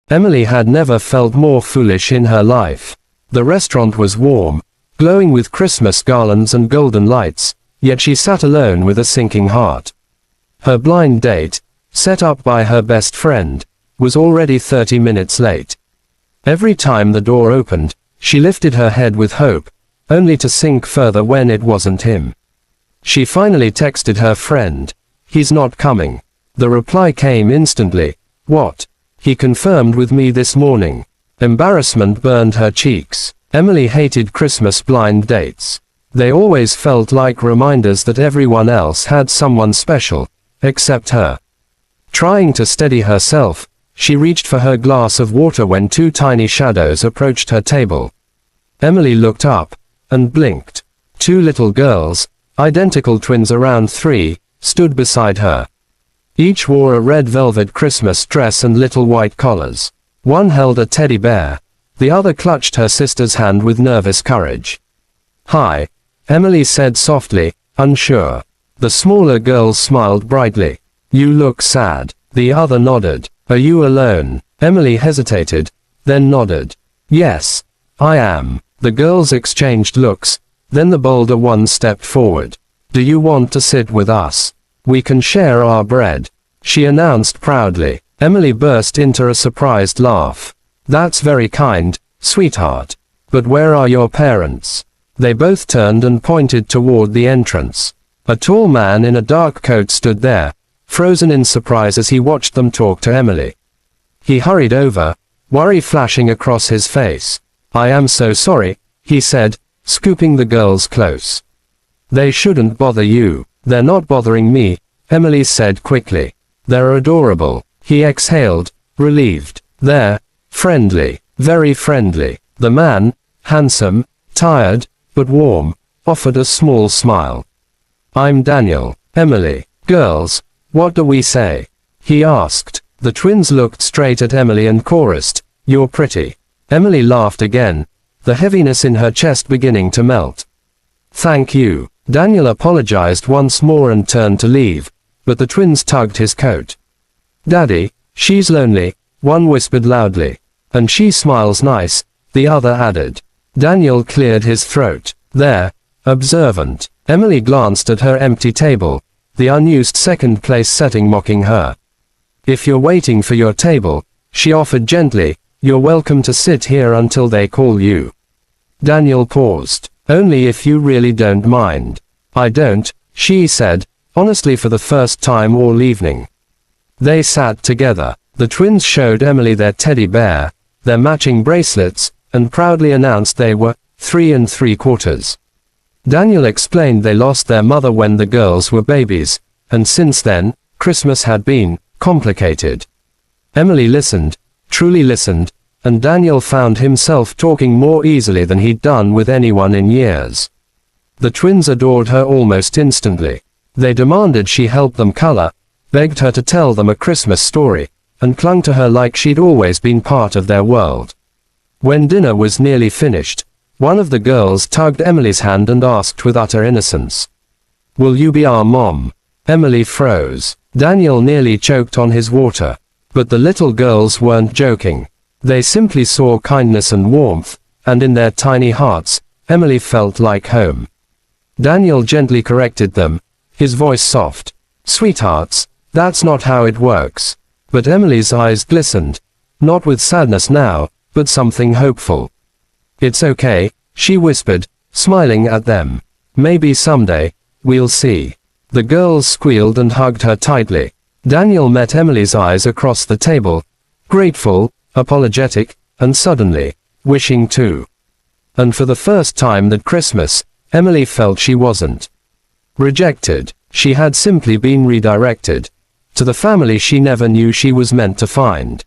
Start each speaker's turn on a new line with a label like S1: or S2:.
S1: Emily had never felt more foolish in her life. The restaurant was warm, glowing with Christmas garlands and golden lights, yet she sat alone with a sinking heart. Her blind date, set up by her best friend, was already 30 minutes late. Every time the door opened, she lifted her head with hope, only to sink further when it wasn't him. She finally texted her friend, "He's not coming." The reply came instantly, "What? He confirmed with me this morning." Embarrassment burned her cheeks. Emily hated Christmas blind dates. They always felt like reminders that everyone else had someone special, except her. Trying to steady herself, she reached for her glass of water when two tiny shadows approached her table. Emily looked up, and blinked. Two little girls, identical twins around 3, stood beside her. Each wore a red velvet Christmas dress and little white collars. One held a teddy bear, the other clutched her sister's hand with nervous courage. "Hi," Emily said softly, unsure. The smaller girls smiled brightly. "You look sad." The other nodded. "Are you alone?" Emily hesitated, then nodded. "Yes, I am." The girls exchanged looks, then the bolder one stepped forward. "Do you want to sit with us? We can share our bread," she announced proudly. Emily burst into a surprised laugh. "That's very kind, sweetheart. But where are your parents?" They both turned and pointed toward the entrance. A tall man in a dark coat stood there, frozen in surprise as he watched them talk to Emily. He hurried over, worry flashing across his face. "I am so sorry," he said, scooping the girls close. "They shouldn't bother you." "They're not bothering me," Emily said quickly. "They're adorable." He exhaled, relieved. "They're friendly, very friendly." The man, handsome, tired, but warm, offered a small smile. "I'm Daniel." "Emily." "Girls, what do we say?" he asked. The twins looked straight at Emily and chorused, "You're pretty." Emily laughed again, the heaviness in her chest beginning to melt. "Thank you." Daniel apologized once more and turned to leave, but the twins tugged his coat. "Daddy, she's lonely," one whispered loudly. "And she smiles nice," the other added. Daniel cleared his throat. "There, observant." Emily glanced at her empty table, the unused second-place setting mocking her. "If you're waiting for your table," she offered gently, "you're welcome to sit here until they call you." Daniel paused. "Only if you really don't mind." "I don't," she said, honestly for the first time all evening. They sat together. The twins showed Emily their teddy bear, their matching bracelets, and proudly announced they were 3 3/4. Daniel explained they lost their mother when the girls were babies, and since then, Christmas had been complicated. Emily listened, truly listened, and Daniel found himself talking more easily than he'd done with anyone in years. The twins adored her almost instantly. They demanded she help them color, begged her to tell them a Christmas story, and clung to her like she'd always been part of their world. When dinner was nearly finished, one of the girls tugged Emily's hand and asked with utter innocence, "Will you be our mom?" Emily froze. Daniel nearly choked on his water. But the little girls weren't joking. They simply saw kindness and warmth, and in their tiny hearts, Emily felt like home. Daniel gently corrected them, his voice soft. "Sweethearts, that's not how it works." But Emily's eyes glistened, not with sadness now, but something hopeful. "It's okay," she whispered, smiling at them. "Maybe someday, we'll see." The girls squealed and hugged her tightly. Daniel met Emily's eyes across the table, grateful, apologetic, and suddenly, wishing too. And for the first time that Christmas, Emily felt she wasn't rejected. She had simply been redirected to the family she never knew she was meant to find.